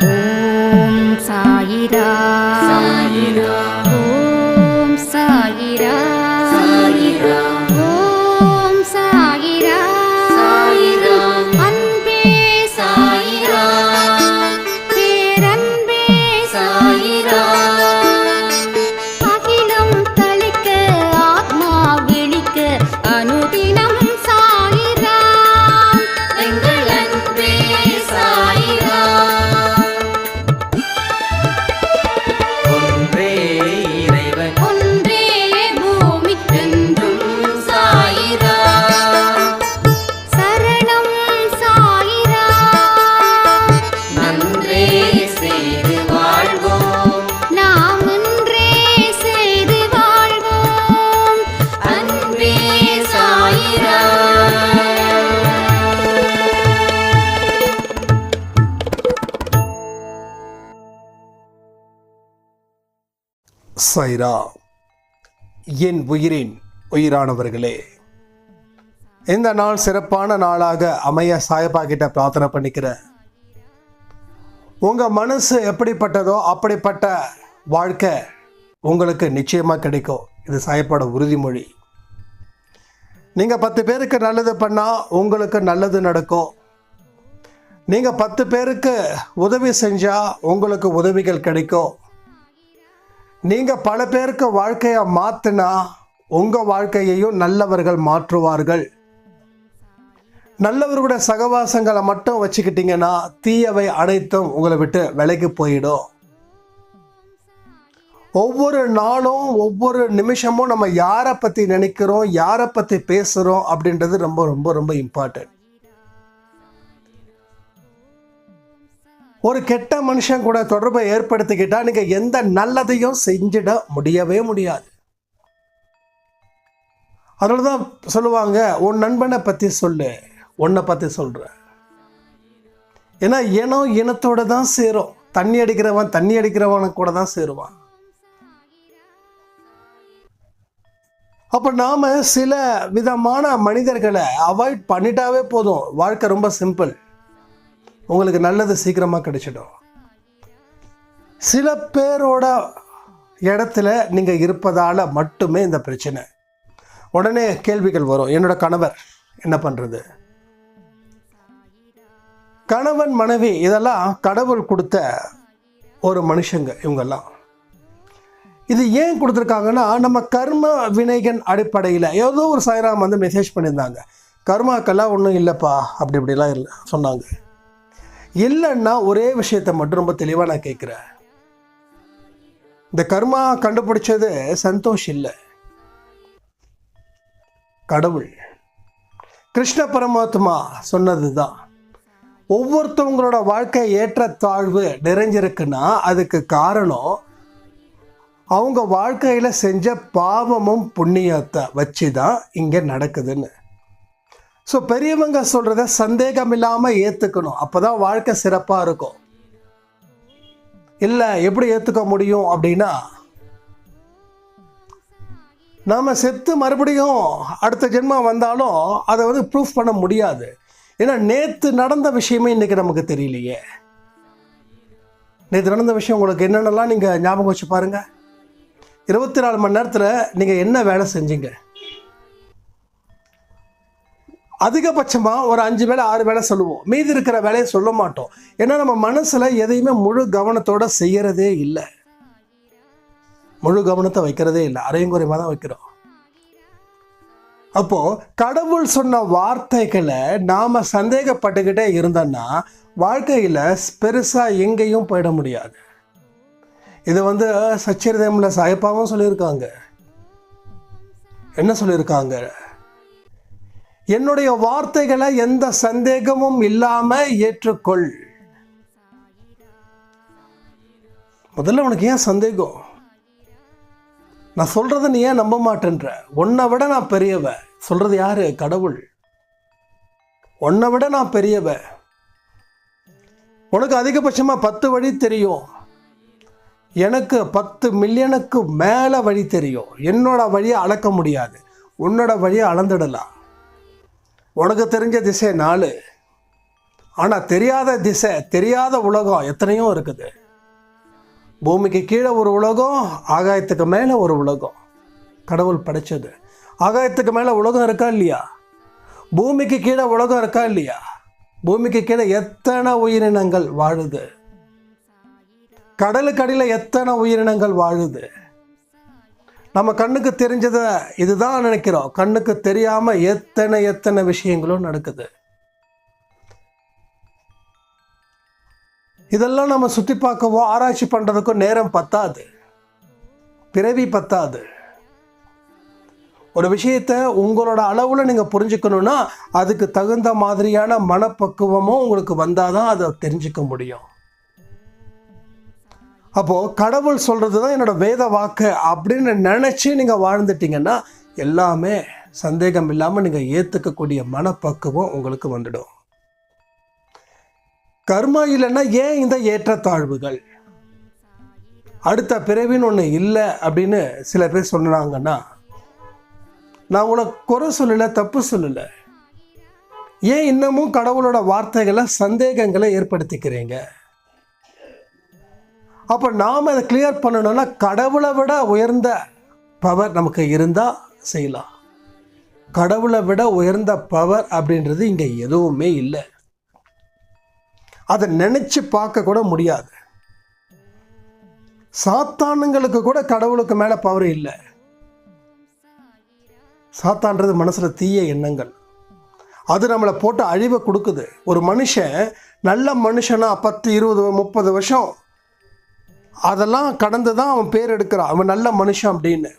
ஓம் சாயிரா சாயிரா ஓம் சாயிரா சாயிரா ஓம் சாயிரா சாயிரா அன்பே சாயிரா பேரன்பே சாயிரா அகிலம் தளிக்க ஆத்மா விழிக்க அனுதினம் சாயிரா எங்கள் அன்பே சாயிரா ஒன்றே இறைவன் ஒன்றே பூமிக்கென்றும் சாயிரா சரணம் சாயிரா நன்றே செய்து வாழ்வோம் நாம் ஒன்றே செய்து வாழ்வோம் அன்பே சாயிரா சைரா. என் உயிரின் உயிரானவர்களே, இந்த நாள் சிறப்பான நாளாக அமைய சாயப்பா கிட்ட பிரார்த்தனை பண்ணிக்கிறேன். உங்கள் மனசு எப்படிப்பட்டதோ அப்படிப்பட்ட வாழ்க்கை உங்களுக்கு நிச்சயமாக கிடைக்கும். இது சாயப்பாட உறுதிமொழி. நீங்கள் 10 பேருக்கு நல்லது பண்ணால் உங்களுக்கு நல்லது நடக்கும். நீங்கள் 10 பேருக்கு உதவி செஞ்சால் உங்களுக்கு உதவிகள் கிடைக்கும். நீங்கள் பல பேருக்கு வாழ்க்கையை மாற்றினா உங்கள் வாழ்க்கையையும் நல்லவர்கள் மாற்றுவார்கள். நல்லவர்களுடைய சகவாசங்களை மட்டும் வச்சுக்கிட்டிங்கன்னா தீயவை அனைத்தும் உங்களை விட்டு விலகி போயிடும். ஒவ்வொரு நாளும் ஒவ்வொரு நிமிஷமும் நம்ம யாரை பற்றி நினைக்கிறோம், யாரை பற்றி பேசுகிறோம் அப்படின்றது ரொம்ப ரொம்ப ரொம்ப இம்பார்ட்டன்ட். ஒரு கெட்ட மனுஷன் கூட தொடர்பை ஏற்படுத்திக்கிட்டால் நீங்கள் எந்த நல்லதையும் செஞ்சிட முடியவே முடியாது. அதனால தான் சொல்லுவாங்க, உன் நண்பனை பற்றி சொல்லு, உன்னை பற்றி சொல்கிறேன். ஏன்னா இனத்தோடு தான் சேரும். தண்ணி அடிக்கிறவன் கூட தான் சேருவான். அப்போ நாம் சில விதமான மனிதர்களை அவாய்ட் பண்ணிட்டாவே போதும். வாழ்க்கை ரொம்ப சிம்பிள். உங்களுக்கு நல்லது சீக்கிரமாக கிடைச்சிடும். சில பேரோட இடத்துல நீங்கள் இருப்பதால் மட்டுமே இந்த பிரச்சனை. உடனே கேள்விகள் வரும். என்னோட கணவர் என்ன பண்ணுறது? கணவன் மனைவி இதெல்லாம் கடவுள் கொடுத்த ஒரு மனுஷங்க. இவங்கெல்லாம் இது ஏன் கொடுத்துருக்காங்கன்னா, நம்ம கர்ம வினைகள் அடிப்படையில் ஏதோ ஒரு சாய்ராம் வந்து மெசேஜ் பண்ணியிருந்தாங்க. கர்மாக்கெல்லாம் ஒன்றும் இல்லைப்பா அப்படி இப்படிலாம் இல்லை சொன்னாங்க. இல்லைன்னா ஒரே விஷயத்தை மட்டும் ரொம்ப தெளிவாக நான் கேட்குறேன். இந்த கர்மா கண்டுபிடிச்சது சந்தோஷ் இல்லை, கடவுள் கிருஷ்ண பரமாத்மா சொன்னது தான். ஒவ்வொருத்தவங்களோட வாழ்க்கை ஏற்றத்தாழ்வு நிறைஞ்சிருக்குன்னா அதுக்கு காரணம் அவங்க வாழ்க்கையில் செஞ்ச பாவமும் புண்ணியத்தை வச்சு தான் இங்கே நடக்குதுன்னு. ஸோ பெரியவங்க சொல்கிறத சந்தேகம் இல்லாமல் ஏற்றுக்கணும். அப்போ தான் வாழ்க்கை சிறப்பாக இருக்கும். இல்லை எப்படி ஏற்றுக்க முடியும் அப்படின்னா, நாம் செத்து மறுபடியும் அடுத்த ஜென்மம் வந்தாலும் அதை வந்து ப்ரூஃப் பண்ண முடியாது. ஏன்னா நேற்று நடந்த விஷயமே இன்றைக்கி நமக்கு தெரியலையே. நேற்று நடந்த விஷயம் உங்களுக்கு என்னென்னலாம் நீங்கள் ஞாபகம் வச்சு பாருங்கள். 24 மணி நேரத்தில் நீங்கள் என்ன வேலை செஞ்சீங்க? அதிகபட்சமாக ஒரு 5 வேலை 6 வேலை சொல்லுவோம். மீதி இருக்கிற வேலையை சொல்ல மாட்டோம். ஏன்னா நம்ம மனசில் எதையுமே முழு கவனத்தோடு செய்கிறதே இல்லை. முழு கவனத்தை வைக்கிறதே இல்லை, அரைங்குறைமாக தான் வைக்கிறோம். அப்போது கடவுள் சொன்ன வார்த்தைகளை நாம் சந்தேகப்பட்டுக்கிட்டே இருந்தோன்னா வாழ்க்கையில் பெருசாக எங்கேயும் போயிட முடியாது. இது வந்து சச்சரிதமில் சாயப்பாவும் சொல்லியிருக்காங்க. என்ன சொல்லியிருக்காங்க? என்னுடைய வார்த்தைகளை எந்த சந்தேகமும் இல்லாமல் ஏற்றுக்கொள். முதல்ல உனக்கு ஏன் சந்தேகம்? நான் சொல்கிறத நீ ஏன் நம்ப மாட்டேன்ற? உன்னை விட நான் பெரியவ. சொல்கிறது யாரு? கடவுள். உன்னை விட நான் பெரியவ. உனக்கு அதிகபட்சமாக 10 வழி தெரியும். எனக்கு 10 மில்லியனுக்கு மேலே வழி தெரியும். என்னோட வழியை அளக்க முடியாது, உன்னோட வழியை அளந்துடலாம். உனக்கு தெரிஞ்ச திசை 4, ஆனால் தெரியாத திசை, தெரியாத உலகம் எத்தனையோ இருக்குது. பூமிக்கு கீழே ஒரு உலகம், ஆகாயத்துக்கு மேலே ஒரு உலகம் கடவுள் படைச்சது. ஆகாயத்துக்கு மேலே உலகம் இருக்கா இல்லையா? பூமிக்கு கீழே உலகம் இருக்கா இல்லையா? பூமிக்கு கீழே எத்தனை உயிரினங்கள் வாழுது? கடலுக்கு அடியில் எத்தனை உயிரினங்கள் வாழுது? நம்ம கண்ணுக்கு தெரிஞ்சதை இதுதான் நினைக்கிறோம். கண்ணுக்கு தெரியாமல் எத்தனை விஷயங்களும் நடக்குது. இதெல்லாம் நம்ம சுற்றி பார்க்கவோ ஆராய்ச்சி பண்ணுறதுக்கும் நேரம் பத்தாது, பிறவி பத்தாது. ஒரு விஷயத்தை உங்களோட அளவில் நீங்கள் புரிஞ்சுக்கணுன்னா அதுக்கு தகுந்த மாதிரியான மனப்பக்குவமும் உங்களுக்கு வந்தால் தான் அதை தெரிஞ்சுக்க முடியும். அப்போது கடவுள் சொல்கிறது தான் என்னோடய வேத வாக்கு அப்படின்னு நினச்சி நீங்கள் வாழ்ந்துட்டீங்கன்னா எல்லாமே சந்தேகம் இல்லாமல் நீங்கள் ஏற்றுக்கக்கூடிய மனப்பக்குவம் உங்களுக்கு வந்துடும். கர்மா இல்லைன்னா ஏன் இந்த ஏற்றத்தாழ்வுகள்? அடுத்த பிறவின்னு ஒன்று இல்லை அப்படின்னு சில பேர் சொன்னாங்கன்னா, நான் உங்களை குறை சொல்லலை, தப்பு சொல்லலை. ஏன் இன்னமும் கடவுளோட வார்த்தைகளை சந்தேகங்களை ஏற்படுத்திக்கிறீங்க? அப்போ நாம் அதை கிளியர் பண்ணணும்னா கடவுளை விட உயர்ந்த பவர் நமக்கு இருந்தால் செய்யலாம். கடவுளை விட உயர்ந்த பவர் அப்படின்றது இங்கே எதுவுமே இல்லை. அதை நினச்சி பார்க்க கூட முடியாது. சாத்தானுங்களுக்கு கூட கடவுளுக்கு மேலே பவர் இல்லை. சாத்தான்றது மனசில் தீய எண்ணங்கள், அது நம்மளை போட்டு அழிவை கொடுக்குது. ஒரு மனுஷன் நல்ல மனுஷனா 10, 20, 30 வருஷம் அதெல்லாம் கடந்து தான் அவன் பேர் எடுக்கிறான், அவன் நல்ல மனுஷன் அப்படின்னு.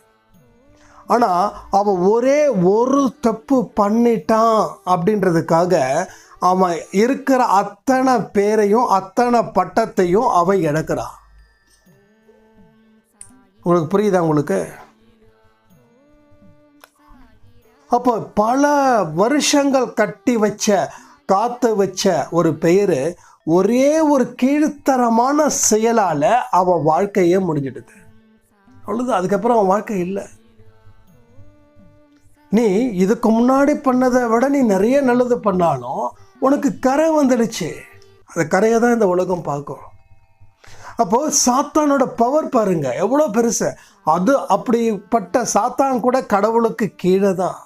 ஆனால் அவன் ஒரே ஒரு தப்பு பண்ணிட்டான் அப்படின்றதுக்காக அவன் இருக்கிற அத்தனை பேரையும் அத்தனை பட்டத்தையும் அவன் இழக்கிறான். உங்களுக்கு புரியுதா? உங்களுக்கு அப்போ பல வருஷங்கள் கட்டி வச்ச காத்து வச்ச ஒரு பெயர் ஒரே ஒரு கீழ்த்தரமான செயலால் அவன் வாழ்க்கையே முடிஞ்சிடுது. அவ்வளோதான். அதுக்கப்புறம் அவன் வாழ்க்கை இல்லை. நீ இதுக்கு முன்னாடி பண்ணதை விட நீ நிறைய நல்லது பண்ணாலும் உனக்கு கரை வந்துடுச்சு. அந்த கரையை தான் இந்த உலகம் பார்க்கும். அப்போது சாத்தானோட பவர் பாருங்க எவ்வளோ பெருசு. அது அப்படிப்பட்ட சாத்தான் கூட கடவுளுக்கு கீழே தான்.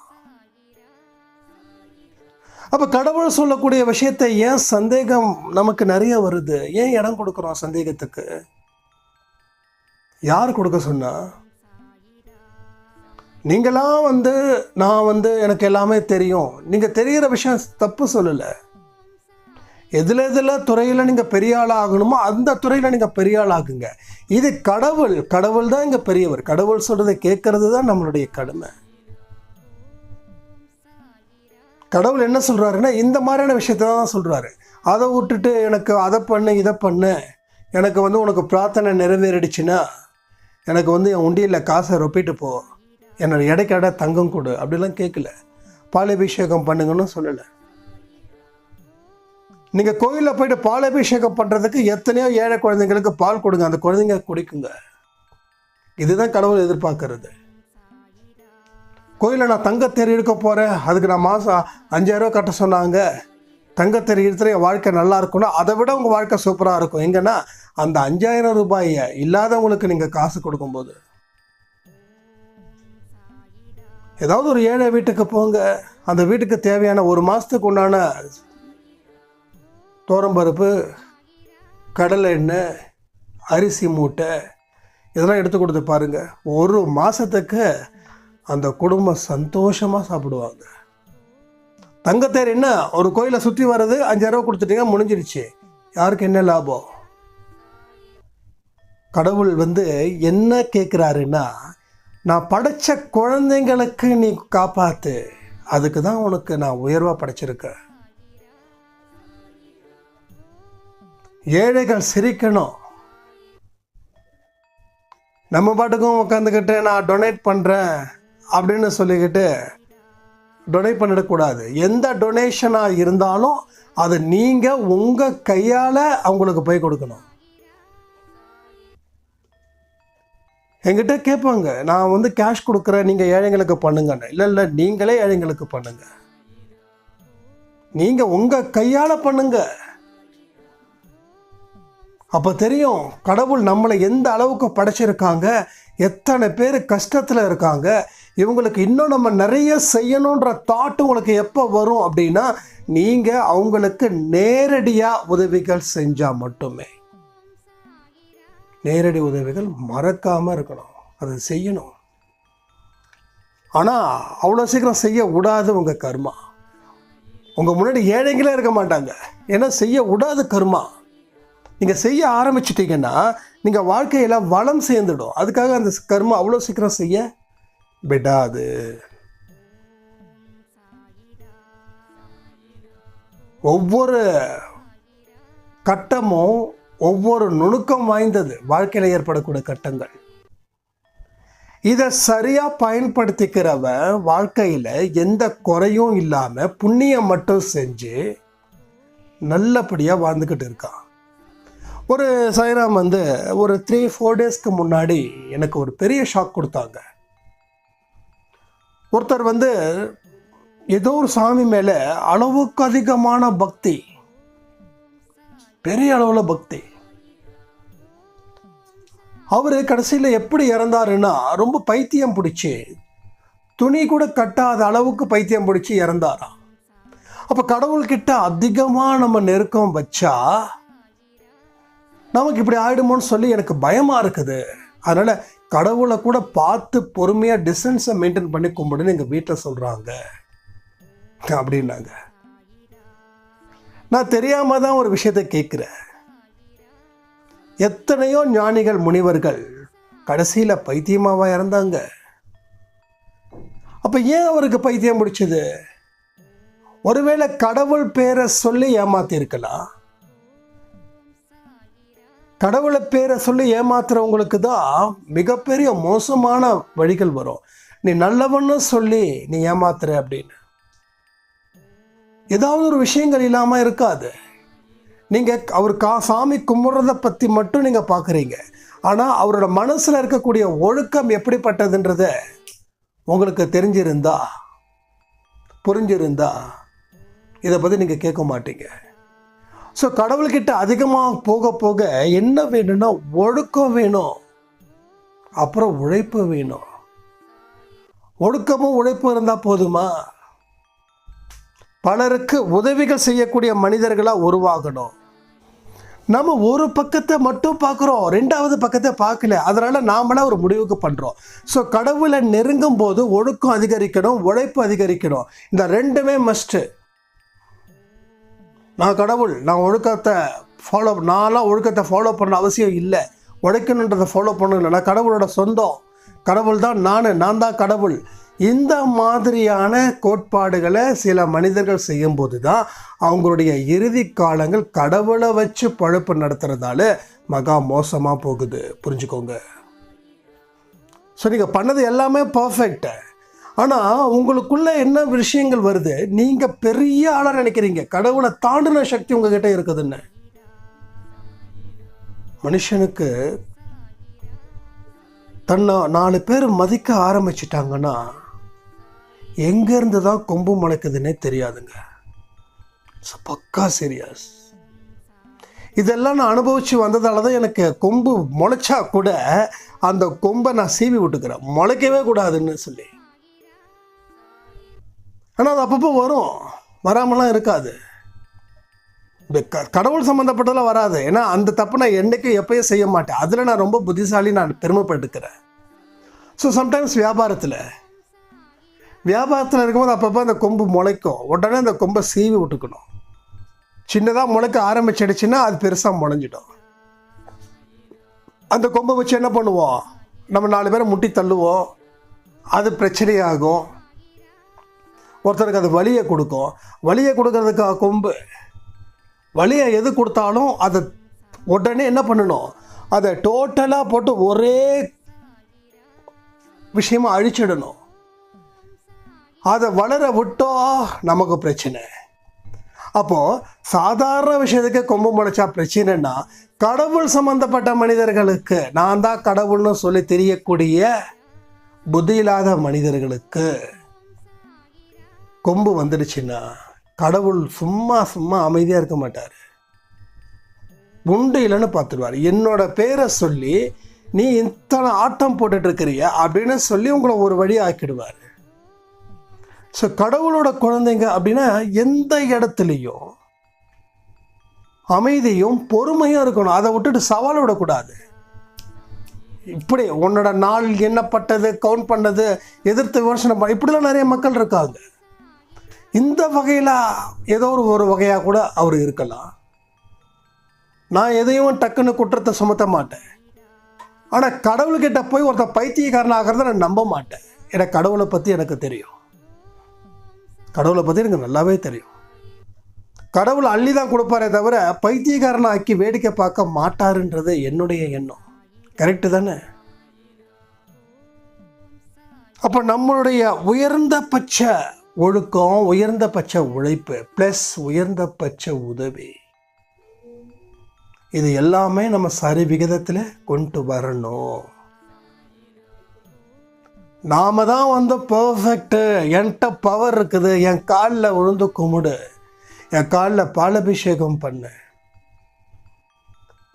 அப்போ கடவுள் சொல்லக்கூடிய விஷயத்தை ஏன் சந்தேகம் நமக்கு நிறைய வருது? ஏன் இடம் கொடுக்குறோம் சந்தேகத்துக்கு? யார் கொடுக்க சொன்னா? நீங்களாம் நான் எனக்கு எல்லாமே தெரியும். நீங்கள் தெரிகிற விஷயம் தப்பு சொல்லலை. எதில் துறையில் நீங்கள் பெரிய ஆள் ஆகணுமோ அந்த துறையில் நீங்கள் பெரிய ஆள் ஆகுங்க. இது கடவுள் தான் இங்கே பெரியவர். கடவுள் சொல்கிறத கேட்கறது தான் நம்மளுடைய கடமை. கடவுள் என்ன சொல்கிறாருன்னா இந்த மாதிரியான விஷயத்த தான் சொல்கிறாரு. அதை விட்டுட்டு எனக்கு அதை பண்ணு இதை பண்ணு, எனக்கு உனக்கு பிரார்த்தனை நிறைவேறிடுச்சுன்னா எனக்கு என் உண்டியில் காசை ரொப்பிட்டு போ, என்னோட இடைக்கடை தங்கம் கொடு அப்படிலாம் கேட்கல. பாலாபிஷேகம் பண்ணுங்கன்னு சொல்லலை. நீங்கள் கோயிலில் போய்ட்டு பாலாபிஷேகம் பண்ணுறதுக்கு எத்தனையோ ஏழை குழந்தைங்களுக்கு பால் கொடுங்க, அந்த குழந்தைங்க குடிக்குங்க. இதுதான் கடவுள் எதிர்பார்க்கறது. கோயிலில் நான் தங்கத்தேர் எடுக்க போகிறேன், அதுக்கு நான் மாதம் 5000 ரூபா கட்ட சொன்னாங்க, தங்கத்தேர் எடுத்துகிற என் வாழ்க்கை நல்லா இருக்கும்னா அதை விட உங்கள் வாழ்க்கை சூப்பராக இருக்கும். எங்கன்னா அந்த 5000 ரூபாயை இல்லாதவங்களுக்கு நீங்கள் காசு கொடுக்கும்போது. ஏதாவது ஒரு ஏழை வீட்டுக்கு போங்க, அந்த வீட்டுக்கு தேவையான ஒரு மாதத்துக்கு உண்டான தோரம்பருப்பு, கடலை எண்ணெய், அரிசி மூட்டை இதெல்லாம் எடுத்து கொடுத்து பாருங்கள். ஒரு மாதத்துக்கு அந்த குடும்பம் சந்தோஷமாக சாப்பிடுவாங்க. தங்கத்தேர் என்ன ஒரு கோயிலை சுற்றி வர்றது, 5000 ரூபா கொடுத்துட்டீங்க, முடிஞ்சிருச்சு. யாருக்கு என்ன லாபம்? கடவுள் என்ன கேட்குறாருன்னா, நான் படைத்த குழந்தைங்களுக்கு நீ காப்பாற்று, அதுக்கு தான் உனக்கு நான் உயர்வாக படைச்சிருக்கேன். ஏழைகள் சிரிக்கணும். நம்ம பாட்டுக்கும் உட்காந்துக்கிட்டு நான் டொனேட் பண்ணுறேன் அப்படின்னு சொல்லிக்கிட்டு டொனேட் பண்ணிடக்கூடாது. எந்த டொனேஷனாக இருந்தாலும் அதை நீங்கள் உங்கள் கையால் அவங்களுக்கு போய் கொடுக்கணும். என்கிட்ட கேட்பாங்க, நான் கேஷ் கொடுக்குறேன், நீங்கள் ஏழைங்களுக்கு பண்ணுங்கன்னு. இல்லை நீங்களே ஏழைங்களுக்கு பண்ணுங்க. நீங்கள் உங்கள் கையால் பண்ணுங்க. அப்போ தெரியும் கடவுள் நம்மளை எந்த அளவுக்கு படைச்சிருக்காங்க, எத்தனை பேர் கஷ்டத்தில் இருக்காங்க, இவங்களுக்கு இன்னும் நம்ம நிறைய செய்யணுன்ற தாட் உங்களுக்கு எப்போ வரும் அப்படின்னா நீங்கள் அவங்களுக்கு நேரடியாக உதவிகள் செஞ்சால் மட்டுமே. நேரடி உதவிகள் மறக்காமல் இருக்கணும், அதை செய்யணும். ஆனால் அவ்வளோ சீக்கிரம் செய்ய விடாது உங்கள் கர்மா. உங்கள் முன்னாடி ஏழைங்களே இருக்க மாட்டாங்க, ஏன்னா செய்ய விடாது கர்மா. நீங்கள் செய்ய ஆரம்பிச்சிட்டிங்கன்னா நீங்கள் வாழ்க்கையில் வளம் சேர்ந்துடும். அதுக்காக அந்த கர்மா அவ்வளோ சீக்கிரம் செய்ய விடாது. ஒவ்வொரு கட்டமும் ஒவ்வொரு நுணுக்கம் வாய்ந்தது வாழ்க்கையில் ஏற்படக்கூடிய கட்டங்கள். இதை சரியாக பயன்படுத்திக்கிறவன் வாழ்க்கையில் எந்த குறையும் இல்லாமல் புண்ணியம் மட்டும் செஞ்சு நல்லபடியாக வாழ்ந்துக்கிட்டு இருக்கான். ஒரு சாய்ராம் ஒரு 3-4 டேஸ்க்கு முன்னாடி எனக்கு ஒரு பெரிய ஷாக் கொடுத்தாங்க. ஒருத்தர் ஏதோ ஒரு சாமி மேலே அளவுக்கு அதிகமான பக்தி, பெரிய அளவில் பக்தி. அவர் கடைசியில் எப்படி இறந்தாருன்னா ரொம்ப பைத்தியம் பிடிச்சி, துணி கூட கட்டாத அளவுக்கு பைத்தியம் பிடிச்சி இறந்தாராம். அப்போ கடவுள்கிட்ட அதிகமாக நம்ம நெருக்கம் வச்சா நமக்கு இப்படி ஆகிடுமோன்னு சொல்லி எனக்கு பயமாக இருக்குது. அதனால் கடவுளை கூட பார்த்து பொறுமையாக டிஸ்டன்ஸை மெயின்டைன் பண்ணி கும்பிடுன்னு எங்கள் வீட்டில் சொல்கிறாங்க அப்படின்னாங்க. நான் தெரியாமல் தான் ஒரு விஷயத்தை கேட்குறேன். எத்தனையோ ஞானிகள் முனிவர்கள் கடைசியில் பைத்தியமாவா இறந்தாங்க. அப்போ ஏன் அவருக்கு பைத்தியம் பிடிச்சது? ஒருவேளை கடவுள் பேரை சொல்லி ஏமாத்திருக்கலாம். கடவுளை பேரை சொல்லி ஏமாத்துறவங்களுக்கு தான் மிகப்பெரிய மோசமான வழிகள் வரும். நீ நல்லவன்னு சொல்லி நீ ஏமாத்துற அப்படின்னு ஏதாவது ஒரு விஷயங்கள் இல்லாமல் இருக்காது. நீங்கள் அவர் சாமி கும்பிட்றதை பற்றி மட்டும் நீங்கள் பார்க்குறீங்க. ஆனால் அவரோட மனசில் இருக்கக்கூடிய ஒழுக்கம் எப்படிப்பட்டதுன்றத உங்களுக்கு தெரிஞ்சிருந்தா, புரிஞ்சிருந்தா இதை பற்றி நீங்கள் கேட்க மாட்டீங்க. ஸோ கடவுள்கிட்ட அதிகமாக போக போக என்ன வேணும்னா ஒழுக்கம் வேணும், அப்புறம் உழைப்பு வேணும். ஒழுக்கமும் உழைப்பும் இருந்தால் போதுமா? பலருக்கு உதவிகள் செய்யக்கூடிய மனிதர்களாக உருவாகணும். நம்ம ஒரு பக்கத்தை மட்டும் பார்க்குறோம், ரெண்டாவது பக்கத்தை பார்க்கல. அதனால் நாமளாக ஒரு முடிவுக்கு பண்ணுறோம். ஸோ கடவுளை நெருங்கும் போது ஒழுக்கம் அதிகரிக்கணும், உழைப்பு அதிகரிக்கணும். இந்த ரெண்டுமே மஸ்ட்டு. நான் ஒழுக்கத்தை நான்லாம் ஒழுக்கத்தை ஃபாலோ பண்ண அவசியம் இல்லை, உழைக்கணுன்றதை ஃபாலோ பண்ணல. நான் கடவுளோட சொந்தம், கடவுள் தான் நான் தான் கடவுள். இந்த மாதிரியான கோட்பாடுகளை சில மனிதர்கள் செய்யும்போது தான் அவங்களுடைய இறுதி காலங்கள் கடவுளை வச்சு பழப்பு நடத்துறதால மகா மோசமாக போகுது. புரிஞ்சுக்கோங்க. ஸோ நீங்கள் பண்ணது எல்லாமே பர்ஃபெக்ட். ஆனால் உங்களுக்குள்ளே என்ன விஷயங்கள் வருது, நீங்கள் பெரிய ஆளாக நினைக்கிறீங்க, கடவுளை தாண்டின சக்தி உங்ககிட்ட இருக்குதுன்னு. மனுஷனுக்கு தன்னை 4 பேர் மதிக்க ஆரம்பிச்சிட்டாங்கன்னா எங்கேருந்து தான் கொம்பு முளைக்குதுன்னே தெரியாதுங்க. பக்கா சீரியஸ். இதெல்லாம் நான் அனுபவித்து வந்ததால தான் எனக்கு கொம்பு முளைச்சா கூட அந்த கொம்பை நான் சீவி விட்டுக்கிறேன், முளைக்கவே கூடாதுன்னு சொல்லி. ஆனால் அது அப்பப்போ வரும், வராமலாம் இருக்காது. கடவுள் சம்மந்தப்பட்டதெல்லாம் வராது. ஏன்னா அந்த தப்பு நான் என்றைக்கும் எப்பயும் செய்ய மாட்டேன். அதில் நான் ரொம்ப புத்திசாலி, நான் பெருமைப்பட்டுக்கிறேன். ஸோ சம்டைம்ஸ் வியாபாரத்தில் இருக்கும்போது அப்பப்போ அந்த கொம்பு முளைக்கும், உடனே அந்த கொம்பை சீவி விட்டுக்கணும். சின்னதாக முளைக்க ஆரம்பிச்சிடுச்சுன்னா அது பெருசாக முளைஞ்சிடும். அந்த கொம்பை வச்சு என்ன பண்ணுவோம், நம்ம 4 பேரை முட்டி தள்ளுவோம், அது பிரச்சனையாகும். ஒருத்தருக்கு அது வலியை கொடுக்கும். வலியை கொடுக்கறதுக்காக கொம்பு, வலியை எது கொடுத்தாலும் அதை உடனே என்ன பண்ணணும், அதை டோட்டலாக போட்டு ஒரே விஷயமாக அழிச்சிடணும். அதை வளர விட்டோம் நமக்கு பிரச்சனை. அப்போது சாதாரண விஷயத்துக்கு கொம்பு முளைச்சா பிரச்சனைன்னா, கடவுள் சம்மந்தப்பட்ட மனிதர்களுக்கு, நான் தான் கடவுள்னு சொல்லி தெரியக்கூடிய புத்தி இல்லாத மனிதர்களுக்கு கொம்பு வந்துடுச்சுன்னா கடவுள் சும்மா சும்மா அமைதியாக இருக்க மாட்டார். உண்டு இல்லைன்னு பார்த்துடுவார். என்னோட பேரை சொல்லி நீ இத்தனை ஆட்டம் போட்டுட்ருக்கிறிய அப்படின்னு சொல்லி உங்களை ஒரு வழி ஆக்கிடுவார். ஸோ கடவுளோட குழந்தைங்க அப்படின்னா எந்த இடத்துலையும் அமைதியும் பொறுமையும் இருக்கணும். அதை விட்டுட்டு சவால் விடக்கூடாது. இப்படி உன்னோட நாள் எண்ணப்பட்டது, கவுண்ட் பண்ணது, எதிர்த்து விமர்சனம் பண்ண, இப்படிலாம் நிறைய மக்கள் இருக்காங்க. இந்த வகையில் ஏதோ ஒரு வகையாக கூட அவர் இருக்கலாம். நான் எதையும் டக்குன்னு குற்றத்தை சுமத்த மாட்டேன். ஆனால் கடவுள்கிட்ட போய் ஒருத்தர் பைத்தியக்காரன் ஆகிறத நான் நம்ப மாட்டேன். ஏன்னா கடவுளை பற்றி எனக்கு தெரியும். கடவுளை பற்றி எனக்கு நல்லாவே தெரியும். கடவுள் அள்ளி தான் கொடுப்பாரே தவிர பைத்தியக்காரனை ஆக்கி வேடிக்கை பார்க்க மாட்டாருன்றது என்னுடைய எண்ணம். கரெக்டு தானே? அப்போ நம்மளுடைய உயர்ந்தபட்ச ஒழுக்கம், உயர்ந்தபட்ச உழைப்பு ப்ளஸ் உயர்ந்தபட்ச உதவி, இது எல்லாமே நம்ம சரி விகிதத்தில் கொண்டு வரணும். நாம தான் பர்ஃபெக்ட்டு, என்கிட்ட பவர் இருக்குது, என் காலில் விழுந்து கும்பிடு, என் காலில் பாலாபிஷேகம் பண்ணு.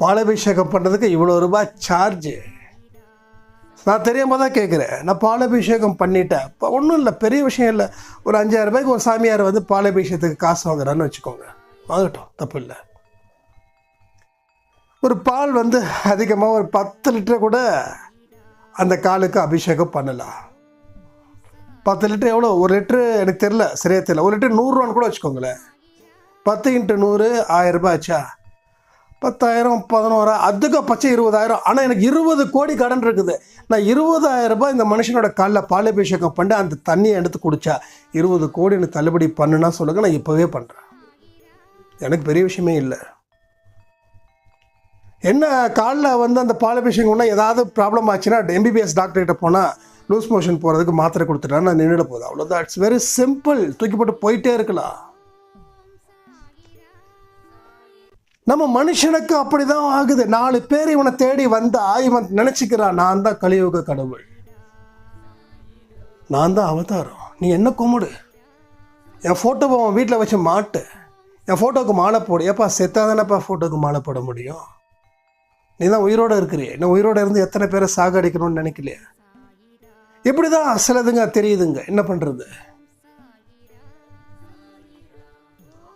பாலாபிஷேகம் பண்ணுறதுக்கு இவ்வளோ ரூபாய் சார்ஜு. நான் தெரியாமல் தான் கேட்குறேன். நான் பாலாபிஷேகம் பண்ணிட்டேன். இப்போ ஒன்றும் இல்லை, பெரிய விஷயம் இல்லை. ஒரு 5000 ரூபாய்க்கு ஒரு சாமியார் பாலாபிஷேகத்துக்கு காசு வாங்குறான்னு வச்சுக்கோங்க, வாங்கட்டும், தப்பு இல்லை. ஒரு பால் அதிகமாக ஒரு 10 லிட்டரை கூட அந்த காலுக்கு அபிஷேகம் பண்ணலாம். 10 லிட்டர் எவ்வளோ? 1 லிட்ரு எனக்கு தெரில, சரியா தெரியல. 1 லிட்டர் 100 ரூபான்னு கூட வச்சுக்கோங்களேன். 10 × 100 1000 ரூபாய் ஆச்சா? 10,000 11,000 அதிகபட்சம் 20,000. ஆனால் எனக்கு 20 கோடி கடன் இருக்குது. நான் 20,000 ரூபாய் இந்த மனுஷனோட காலில் பாலாபிஷேகம் பண்ணி அந்த தண்ணியை எடுத்து குடித்தா 20 கோடி எனக்கு தள்ளுபடி பண்ணுன்னா சொல்லுங்க, நான் இப்போவே பண்ணுறேன். எனக்கு பெரிய விஷயமே இல்லை. என்ன காலில் அந்த பாலாபிஷேகம் ஒன்றா ஏதாவது ப்ராப்ளம் ஆச்சுன்னா எம்பிபிஎஸ் டாக்டர்கிட்ட போனால் லூஸ் மோஷன் போகிறதுக்கு மாத்திரை கொடுத்துட்டா நான் நின்றுட போகுது, அவ்வளோதான். It's very simple. தூக்கி போட்டு போயிட்டே இருக்கலாம். நம்ம மனுஷனுக்கு அப்படி தான் ஆகுது. 4 பேர் இவனை தேடி வந்தா இவன் நினச்சிக்கிறான், நான் தான் கலியுக கடவுள், நான் தான் அவதாரம், நீ என்ன கும்பிடு, என் ஃபோட்டோவை அவன் வீட்டில் வச்சு மாட்டு, என் ஃபோட்டோவுக்கு மாலை போடு. ஏப்பா செத்தாதானப்பா ஃபோட்டோவுக்கு மாலை போட முடியும்? நீ தான் உயிரோடு இருக்கிறியே. இன்னும் உயிரோடு இருந்து எத்தனை பேரை சாகடிக்கணும்னு நினைக்கலையே? இப்படி தான் சிலதுங்க தெரியுதுங்க. என்ன பண்ணுறது?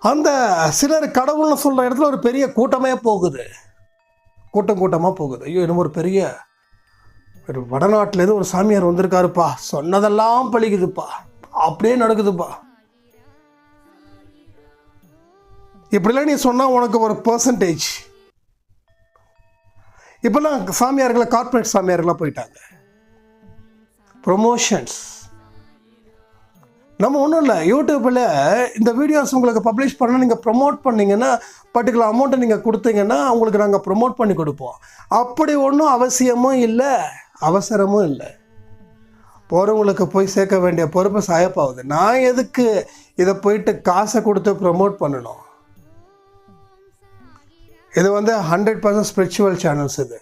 அந்த சிலர் கடவுள்னு சொல்கிற இடத்துல ஒரு பெரிய கூட்டமே போகுது, கூட்டமாக போகுது. ஐயோ, என்னமோ ஒரு பெரிய ஒரு வடநாட்டிலேருந்து ஒரு சாமியார் வந்திருக்காருப்பா, சொன்னதெல்லாம் பழிக்குதுப்பா, அப்படியே நடக்குதுப்பா. இப்படிலாம் நீ சொன்னால் உனக்கு ஒரு பர்சன்டேஜ். இப்போல்லாம் சாமியார்களை கார்ப்பரேட் சாமியார்களாக போயிட்டாங்க. ப்ரொமோஷன்ஸ். நம்ம ஒன்றும் இல்லை, யூடியூப்பில் இந்த வீடியோஸ் உங்களுக்கு பப்ளிஷ் பண்ணால் நீங்கள் ப்ரொமோட் பண்ணிங்கன்னா பர்டிகுலர் அமௌண்ட்டை நீங்கள் கொடுத்தீங்கன்னா உங்களுக்கு நாங்கள் ப்ரொமோட் பண்ணி கொடுப்போம். அப்படி ஒன்றும் அவசியமும் இல்லை, அவசரமும் இல்லை. போகிறவங்களுக்கு போய் சேர்க்க வேண்டிய பொறுப்பு சாயப்பாகுது. நான் எதுக்கு இதை போயிட்டு காசை கொடுத்து ப்ரொமோட் பண்ணணும்? இது 100% ஸ்பிரிச்சுவல் சேனல்ஸ். இது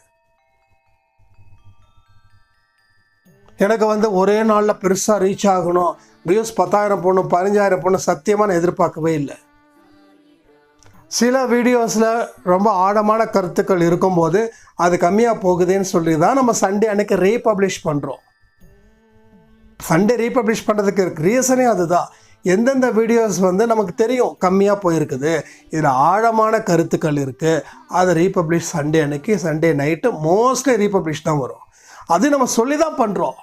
எனக்கு ஒரே நாளில் பெருசாக ரீச் ஆகணும், வியூஸ் 10,000 போகணும், 15,000 போகணும், சத்தியமாக நான் எதிர்பார்க்கவே இல்லை. சில வீடியோஸில் ரொம்ப ஆழமான கருத்துக்கள் இருக்கும்போது அது கம்மியாக போகுதுன்னு சொல்லி தான் நம்ம சண்டே அன்னைக்கு ரீபப்ளிஷ் பண்ணுறோம். சண்டே ரீபப்ளிஷ் பண்ணுறதுக்கு ரீசனே அதுதான். எந்தெந்த வீடியோஸ் நமக்கு தெரியும் கம்மியாக போயிருக்குது, இதில் ஆழமான கருத்துக்கள் இருக்குது, அதை ரீபப்ளிஷ் சண்டே அன்னைக்கு, சண்டே நைட்டு மோஸ்ட்லி ரீபப்ளிஷ் தான் வரும். அது நம்ம சொல்லி தான் பண்ணுறோம்.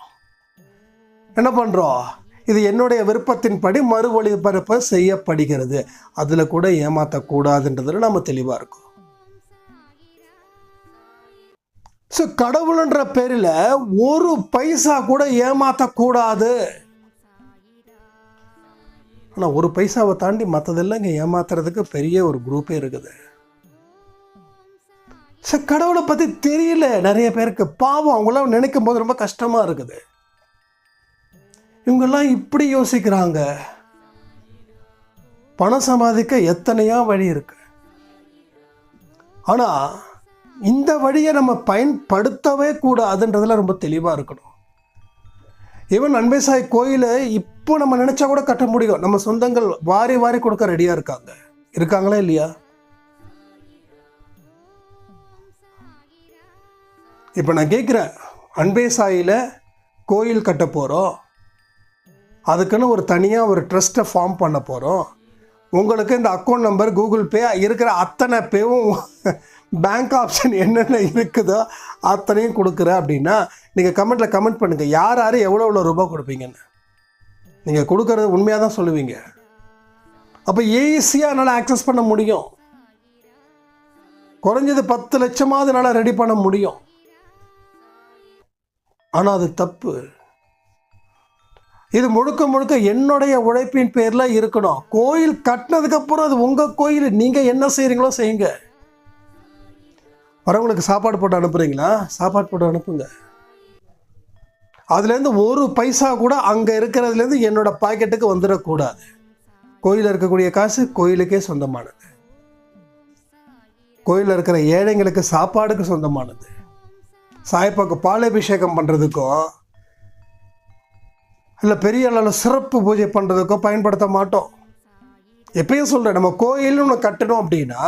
என்ன பண்ணுறோம்? இது என்னுடைய விருப்பத்தின்படி மறு ஒளிபரப்பு செய்யப்படுகிறது, அதில் கூட ஏமாற்றக்கூடாதுன்றதுல நம்ம தெளிவாக இருக்கோம். ஸோ கடவுள்ன்ற பேரில் ஒரு பைசா கூட ஏமாற்றக்கூடாது. ஆனால் ஒரு பைசாவை தாண்டி மற்றதெல்லாம் இங்கே ஏமாத்துறதுக்கு பெரிய ஒரு குரூப்பே இருக்குது. ஸோ கடவுளை பற்றி தெரியல நிறைய பேருக்கு. பாவம், அவங்களாம் நினைக்கும் போது ரொம்ப கஷ்டமாக இருக்குது. இவங்கெல்லாம் இப்படி யோசிக்கிறாங்க. பணம் சம்பாதிக்க எத்தனையோ வழி இருக்கு. ஆனால் இந்த வழியை நம்ம பயன்படுத்தவே கூடாதுன்றதுல ரொம்ப தெளிவாக இருக்கணும். ஈவன் அன்பே சாய் கோயில் இப்போ நம்ம நினச்சா கூட கட்ட முடியும். நம்ம சொந்தங்கள் வாரி வாரி கொடுக்க ரெடியாக இருக்காங்களா இல்லையா? இப்போ நான் கேட்குறேன், அன்பே சாயில் கோயில் கட்ட போகிறோம், அதுக்குன்னு ஒரு தனியாக ஒரு ட்ரஸ்ட்டை ஃபார்ம் பண்ண போகிறோம். உங்களுக்கு இந்த அக்கௌண்ட் நம்பர், கூகுள் பே இருக்கிற அத்தனை பேவும் பேங்க் ஆப்ஷன் என்னென்ன இருக்குதோ அத்தனையும் கொடுக்குறேன் அப்படின்னா நீங்கள் கமெண்ட்டில் கமெண்ட் பண்ணுங்கள், யார் யார் எவ்வளோ ரூபா கொடுப்பீங்கன்னு. நீங்கள் கொடுக்குறது உண்மையாக தான் சொல்லுவீங்க. அப்போ ஈஸியாக என்னால் ஆக்சஸ் பண்ண முடியும். குறைஞ்சது 10 லட்சமாவது என்னால் ரெடி பண்ண முடியும். ஆனால் அது தப்பு. இது முழுக்க முழுக்க என்னுடைய உழைப்பின் பேரில் இருக்கணும். கோயில் கட்டினதுக்கப்புறம் அது உங்கள் கோயில், நீங்கள் என்ன செய்கிறீங்களோ செய்யுங்க. வரவங்களுக்கு சாப்பாடு போட்டு அனுப்புகிறீங்களா? சாப்பாடு போட்டு அனுப்புங்க. அதுலேருந்து ஒரு பைசா கூட அங்கே இருக்கிறதுலேருந்து என்னோட பாக்கெட்டுக்கு வந்துடக்கூடாது. கோயிலில் இருக்கக்கூடிய காசு கோயிலுக்கே சொந்தமானது. கோயிலில் இருக்கிற ஏழைங்களுக்கு சாப்பாடுக்கு சொந்தமானது. சாய்பாக்கு பாலாபிஷேகம் பண்ணுறதுக்கோ இல்லை பெரிய அளவில் சிறப்பு பூஜை பண்ணுறதுக்கோ பயன்படுத்த மாட்டோம். எப்பயும் சொல்கிறேன், நம்ம கோயில்னு ஒன்று கட்டணும் அப்படின்னா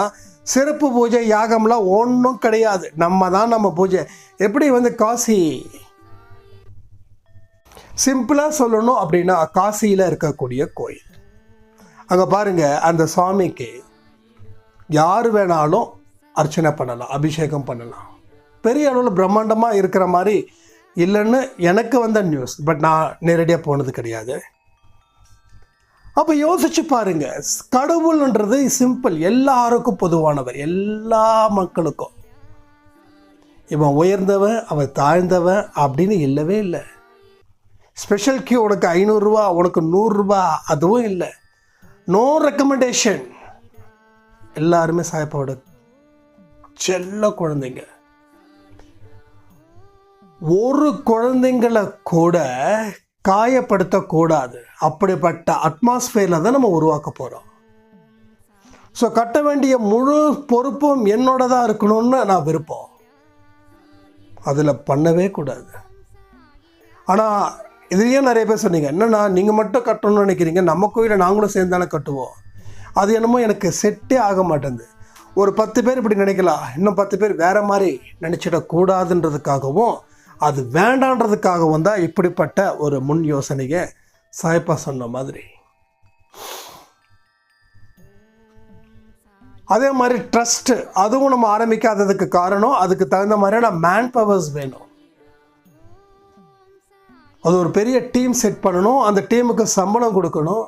சிறப்பு பூஜை யாகம்லாம் ஒன்றும் கிடையாது. நம்ம தான் நம்ம பூஜை. எப்படி காசி, சிம்பிளாக சொல்லணும் அப்படின்னா காசியில் இருக்கக்கூடிய கோயில், அங்கே பாருங்கள், அந்த சுவாமிக்கு யார் வேணாலும் அர்ச்சனை பண்ணலாம், அபிஷேகம் பண்ணலாம். பெரிய அளவில் பிரம்மாண்டமாக இருக்கிற மாதிரி இல்லைன்னு எனக்கு வந்த நியூஸ். பட் நான் நேரடியாக போனது கிடையாது. அப்போ யோசிச்சு பாருங்க, கடவுள்ன்றது சிம்பிள், எல்லாருக்கும் பொதுவானவர், எல்லா மக்களுக்கும். இவன் உயர்ந்தவன் அவன் தாழ்ந்தவன் அப்படின்னு இல்லவே இல்லை. ஸ்பெஷல் கியூ உனக்கு 500 ரூபா, உனக்கு 100 ரூபா, அதுவும் இல்லை. No recommendation. எல்லாருமே சாய்பாவோட செல்ல குழந்தைங்க. ஒரு குழந்தைங்களை கூட காயப்படுத்தக்கூடாது. அப்படிப்பட்ட அட்மாஸ்பியரில் தான் நம்ம உருவாக்க போகிறோம். ஸோ கட்ட வேண்டிய முழு பொறுப்பும் என்னோட தான் இருக்கணும்னு நான் விருப்பம். அதில் பண்ணவே கூடாது. ஆனால் இதுலேயே நிறைய பேர் சொன்னீங்க, என்னன்னா நீங்கள் மட்டும் கட்டணும்னு நினைக்கிறீங்க, நம்ம கோயிலை நாங்களும் சேர்ந்து தானே கட்டுவோம். அது என்னமோ எனக்கு செட்டே ஆக மாட்டேங்குது. ஒரு 10 பேர் இப்படி நினைக்கலாம், இன்னும் 10 பேர் வேறு மாதிரி நினச்சிடக்கூடாதுன்றதுக்காகவும் அது வேண்டான்றதுக்காகவும் தான் இப்படிப்பட்ட ஒரு முன் யோசனையை சாய்ப்பா சொன்ன மாதிரி. அதே மாதிரி ட்ரஸ்ட்டு, அதுவும் நம்ம ஆரம்பிக்காததுக்கு காரணம் அதுக்கு தகுந்த மாதிரியான மேன் பவர்ஸ் வேணும். அது ஒரு பெரிய டீம் செட் பண்ணணும், அந்த டீமுக்கு சம்பளம் கொடுக்கணும்.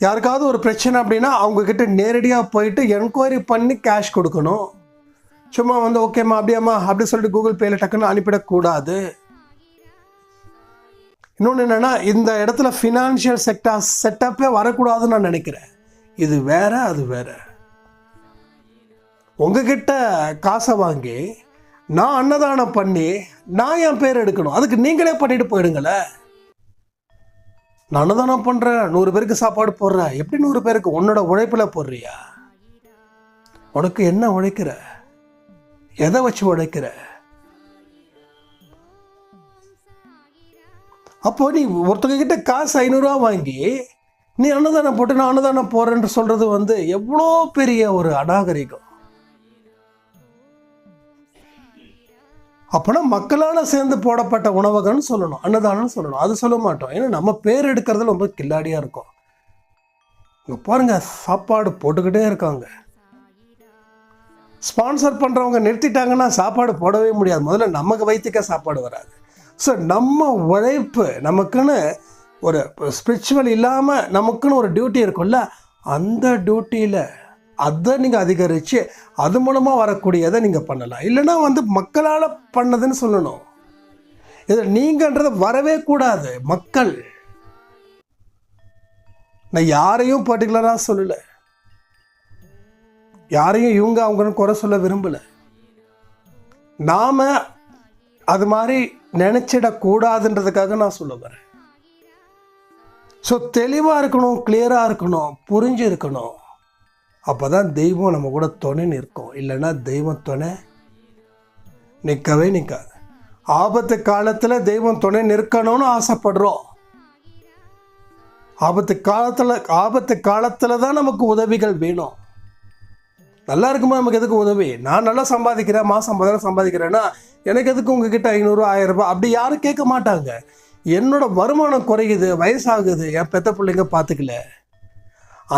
யாருக்காவது ஒரு பிரச்சனை அப்படின்னா அவங்கக்கிட்ட நேரடியாக போயிட்டு என்கொயரி பண்ணி கேஷ் கொடுக்கணும். சும்மா ஓகேம்மா அப்படியாம்மா அப்படி சொல்லிட்டு கூகுள் பேயில் டக்குன்னு அனுப்பிடக்கூடாது. இன்னொன்று என்னென்னா, இந்த இடத்துல ஃபினான்ஷியல் செட்டப்பே வரக்கூடாதுன்னு நான் நினைக்கிறேன். இது வேற அது வேற. உங்ககிட்ட காசை வாங்கி நான் அன்னதானம் பண்ணி நான் என் பேர் எடுக்கணும், அதுக்கு நீங்களே பண்ணிட்டு போயிடுங்களேன். நான் அன்னதானம் பண்ணுறேன், 100 பேருக்கு சாப்பாடு போடுறேன். எப்படி 100 பேருக்கு? உன்னோட உழைப்பில் போடுறியா? உனக்கு என்ன உழைக்கிற? எதை வச்சு உழைக்கிற? அப்போ நீ ஒருத்தங்க கிட்ட காசு 500 ரூபா வாங்கி நீ அன்னதானம் போட்டு நான் அன்னதானம் போறேன்னு சொல்றது எவ்வளோ பெரிய ஒரு அநாகரிகம். அப்போனா மக்களால் சேர்ந்து போடப்பட்ட உணவகம்னு சொல்லணும், அன்னதானம்னு சொல்லணும். அது சொல்ல மாட்டோம், ஏன்னா நம்ம பேர் எடுக்கிறதுல ரொம்ப கில்லாடியாக இருக்கும். இங்கே பாருங்க, சாப்பாடு போட்டுக்கிட்டே இருக்காங்க. ஸ்பான்சர் பண்ணுறவங்க நிறுத்திட்டாங்கன்னா சாப்பாடு போடவே முடியாது. முதல்ல நமக்கு வயிற்றுக்க சாப்பாடு வராது. ஸோ நம்ம உழைப்பு, நமக்குன்னு ஒரு ஸ்பிரிச்சுவல் இல்லாமல் நமக்குன்னு ஒரு டியூட்டி இருக்கும்ல, அந்த டியூட்டியில் அதை நீங்கள் அதிகரித்து அது மூலமாக வரக்கூடியதை நீங்கள் பண்ணலாம். இல்லைன்னா மக்களால் பண்ணதுன்னு சொல்லணும். இதில் நீங்கன்றது வரவே கூடாது. மக்கள், நான் யாரையும் பர்டிகுலராக சொல்லலை, யாரையும் இவங்க அவங்கன்னு குறை சொல்ல விரும்பலை. நாம் அது மாதிரி நினச்சிடக்கூடாதுன்றதுக்காக நான் சொல்ல வரேன். ஸோ தெளிவாக இருக்கணும், கிளியராக இருக்கணும், புரிஞ்சு இருக்கணும். அப்போ தான் தெய்வம் நம்ம கூட துணை நிற்கும். இல்லைன்னா தெய்வம் துணை நிற்கவே நிற்காது. ஆபத்து காலத்தில் தெய்வம் துணை நிற்கணும்னு ஆசைப்படுறோம். ஆபத்து காலத்தில் தான் நமக்கு உதவிகள் வேணும். நல்லா இருக்குமா நமக்கு எதுக்கு உதவி? நான் நல்லா சம்பாதிக்கிறேன், மாதம் 50,000 சம்பாதிக்கிறேன்னா எனக்கு எதுக்கு உங்ககிட்ட 500 1000 ரூபாய் அப்படி யாரும் கேட்க மாட்டாங்க. என்னோட வருமானம் குறையுது, வயசாகுது, என் பெத்த பிள்ளைங்க பார்த்துக்கல,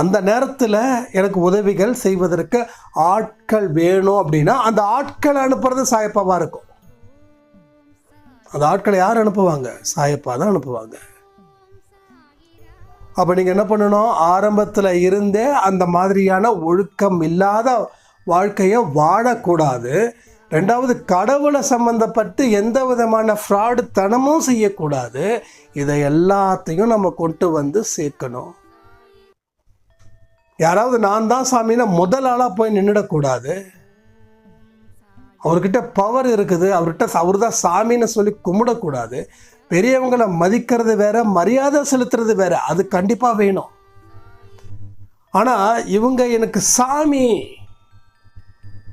அந்த நேரத்தில் எனக்கு உதவிகள் செய்வதற்கு ஆட்கள் வேணும் அப்படின்னா அந்த ஆட்களை அனுப்புறது சாயப்பாவாக இருக்கும். அந்த ஆட்களை யார் அனுப்புவாங்க? சாயப்பா தான் அனுப்புவாங்க. அப்போ நீங்கள் என்ன பண்ணணும்? ஆரம்பத்தில் இருந்தே அந்த மாதிரியான ஒழுக்கம் இல்லாத வாழ்க்கையை வாழக்கூடாது. ரெண்டாவது, கடவுளை சம்மந்தப்பட்டு எந்த விதமான ஃப்ராடு தனமும் செய்யக்கூடாது. இதை எல்லாத்தையும் நம்ம கொண்டு வந்து சேர்க்கணும். யாராவது நான் தான் சாமின்னா முதல் ஆளாக போய் நின்றுடக்கூடாது. அவர்கிட்ட பவர் இருக்குது, அவர் தான் சாமின்னு சொல்லி கும்பிடக்கூடாது. பெரியவங்களை மதிக்கிறது வேற, மரியாதை செலுத்துறது வேற, அது கண்டிப்பாக வேணும். ஆனால் இவங்க எனக்கு சாமி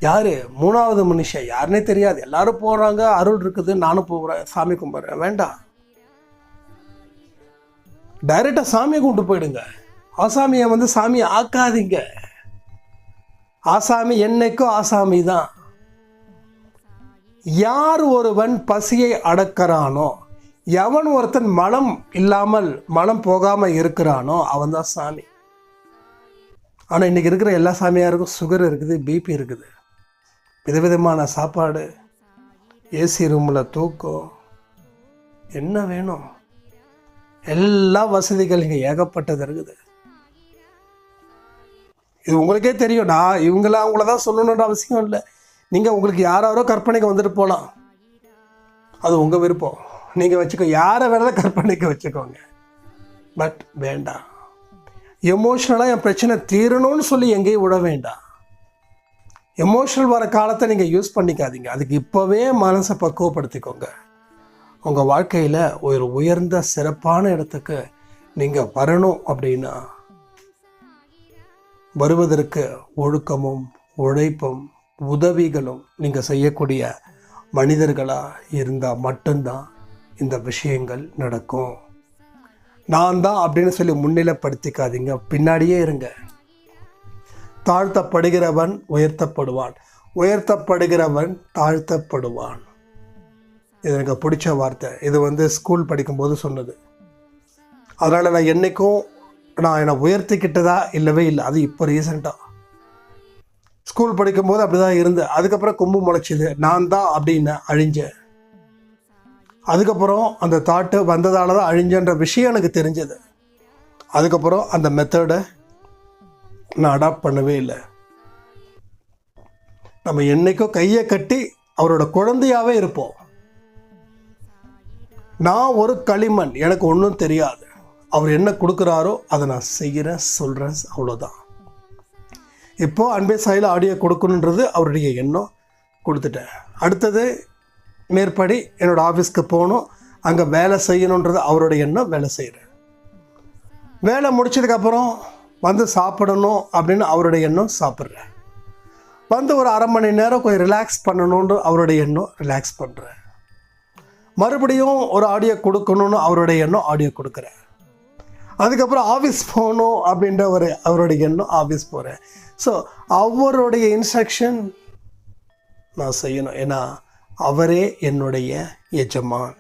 யாரு? மூணாவது மனுஷன் யாருன்னே தெரியாது. எல்லாரும் போகிறாங்க, அருள் இருக்குது, நானும் போகிறேன், சாமி கும்பிட்றேன். வேண்டாம், டைரெக்டாக சாமியை கொண்டு போயிடுங்க. ஆசாமியை வந்து சாமியை ஆக்காதீங்க. ஆசாமி என்னைக்கும் ஆசாமி தான். யார் ஒருவன் பசியை அடக்கிறானோ, எவன் ஒருத்தன் மனம் போகாமல் இருக்கிறானோ அவன் தான் சாமி. ஆனால் இன்றைக்கி இருக்கிற எல்லா சாமியாருக்கும் சுகர் இருக்குது, பிபி இருக்குது, விதவிதமான சாப்பாடு, ஏசி ரூமில் தூக்கம், என்ன வேணும்? எல்லா வசதிகள் இங்கே ஏகப்பட்டது இருக்குது. இது உங்களுக்கே தெரியும். நான் அவங்கள தான் சொல்லணுன்ற அவசியம் இல்லை. நீங்கள் உங்களுக்கு யாரோ கற்பனைக்கு வந்துட்டு போகலாம், அது உங்கள் விருப்பம். நீங்கள் வச்சுக்கோ, யாரை வேணாலும் கற்பனைக்கு வச்சுக்கோங்க. பட் வேண்டாம், எமோஷ்னலாக என் பிரச்சனை தீரணும்னு சொல்லி எங்கேயும் விட வேண்டாம். எமோஷ்னல் வர காலத்தை நீங்கள் யூஸ் பண்ணிக்காதீங்க. அதுக்கு இப்போவே மனசை பக்குவப்படுத்திக்கோங்க. உங்கள் வாழ்க்கையில் ஒரு உயர்ந்த சிறப்பான இடத்துக்கு நீங்கள் வரணும் அப்படின்னா வருவதற்கு ஒழுக்கமும் உழைப்பும் உதவிகளும் நீங்கள் செய்யக்கூடிய மனிதர்களாக இருந்தால் மட்டும்தான் இந்த விஷயங்கள் நடக்கும். நான் தான் அப்படின்னு சொல்லி முன்னிலைப்படுத்திக்காதீங்க, பின்னாடியே இருங்க. தாழ்த்தப்படுகிறவன் உயர்த்தப்படுவான், உயர்த்தப்படுகிறவன் தாழ்த்தப்படுவான். இது எனக்கு பிடிச்ச வார்த்தை. இது ஸ்கூல் படிக்கும்போது சொன்னது. அதனால் நான் என்றைக்கும் என்னை உயர்த்திக்கிட்டதா இல்லவே இல்லை. அது இப்போ ரீசெண்டாக ஸ்கூல் படிக்கும்போது அப்படி தான் இருந்தேன். அதுக்கப்புறம் கொம்பு முளைச்சிது, நான் தான் அப்படின்னு அழிஞ்சேன். அதுக்கப்புறம் அந்த தாட்டு வந்ததால் தான் அழிஞ்சன்ற விஷயம் எனக்கு தெரிஞ்சது. அதுக்கப்புறம் அந்த மெத்தடை நான் அடாப்ட் பண்ணவே இல்லை. நம்ம என்றைக்கும் கையை கட்டி அவரோட குழந்தையாகவே இருப்போம். நான் ஒரு களிமண், எனக்கு ஒன்றும் தெரியாது. அவர் என்ன கொடுக்குறாரோ அதை நான் செய்கிறேன், சொல்கிறேன், அவ்வளோதான். இப்போது அன்பே சாயில் ஆடியோ கொடுக்கணுன்றது அவருடைய எண்ணம், கொடுத்துட்டேன். அடுத்தது மேற்படி என்னோடய ஆஃபீஸ்க்கு போகணும், அங்கே வேலை செய்யணுன்றது அவருடைய எண்ணம், வேலை செய்கிறேன். வேலை முடிச்சதுக்கப்புறம் சாப்பிடணும் அப்படின்னு அவருடைய எண்ணம், சாப்பிட்றேன். ஒரு அரை மணி நேரம் கொஞ்சம் ரிலாக்ஸ் பண்ணணுன்ற அவருடைய எண்ணம், ரிலாக்ஸ் பண்ணுறேன். மறுபடியும் ஒரு ஆடியோ கொடுக்கணுன்னு அவருடைய எண்ணம், ஆடியோ கொடுக்குறேன். அதுக்கப்புறம் ஆஃபீஸ் போகணும் அப்படின்ற அவருடைய எண்ணம், ஆஃபீஸ் போகிறேன். ஸோ அவருடைய இன்ஸ்ட்ரக்ஷன் நான் செய்யணும். ஏன்னா அவரே என்னுடைய எஜமான்,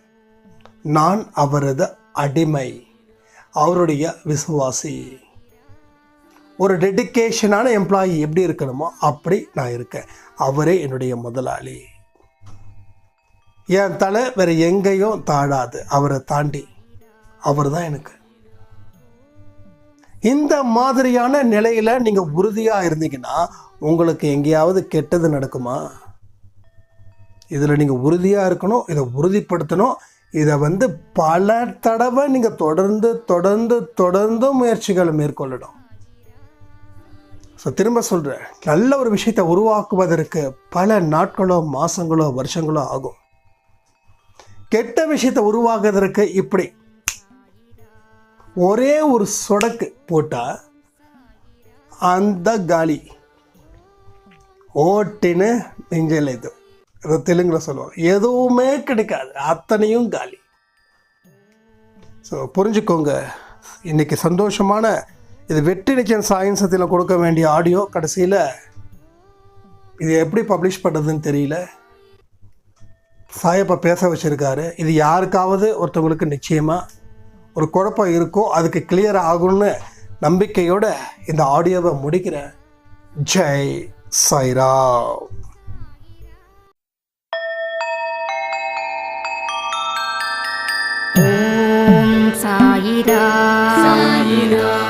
நான் அவரது அடிமை, அவருடைய விசுவாசி. ஒரு டெடிக்கேஷனான எம்ப்ளாயி எப்படி இருக்கணுமோ அப்படி நான் இருக்கேன். அவரே என்னுடைய முதலாளி. என் தலை வேறு எங்கேயும் தாழாது, அவரை தாண்டி அவர் தான் எனக்கு. இந்த மாதிரியான நிலையில் நீங்கள் உறுதியாக இருந்தீங்கன்னா உங்களுக்கு எங்கேயாவது கெட்டது நடக்குமா? இதில் நீங்கள் உறுதியாக இருக்கணும், இதை உறுதிப்படுத்தணும். இதை பல தடவை நீங்கள் தொடர்ந்து முயற்சிகளை மேற்கொள்ளணும். ஸோ திரும்ப சொல்கிறேன், நல்ல ஒரு விஷயத்தை உருவாக்குவதற்கு பல நாட்களோ மாதங்களோ வருஷங்களோ ஆகும். கெட்ட விஷயத்தை உருவாக்குவதற்கு இப்படி ஒரே ஒரு சொடக்கு போட்டால் அந்த காலி ஓட்டின்னு நெஞ்சல் இது அதை தெலுங்குல சொல்லுவாங்க. எதுவுமே கிடைக்காது, அத்தனையும் காலி. ஸோ புரிஞ்சுக்கோங்க. இன்னைக்கு சந்தோஷமான இது வெற்றி நிச்சயம் சாயின் சத்தியில் கொடுக்க வேண்டிய ஆடியோ. கடைசியில் இது எப்படி பப்ளிஷ் பண்ணுறதுன்னு தெரியல. சாயப்பா பேச வச்சுருக்காரு. இது யாருக்காவது ஒருத்தவங்களுக்கு நிச்சயமாக ஒரு குழப்பம் இருக்கும், அதுக்கு கிளியர் ஆகும்னு நம்பிக்கையோட இந்த ஆடியோவை முடிக்கிறேன். ஜெய் சாய்ராம். ஓம் சாயிரா. சாயிரா.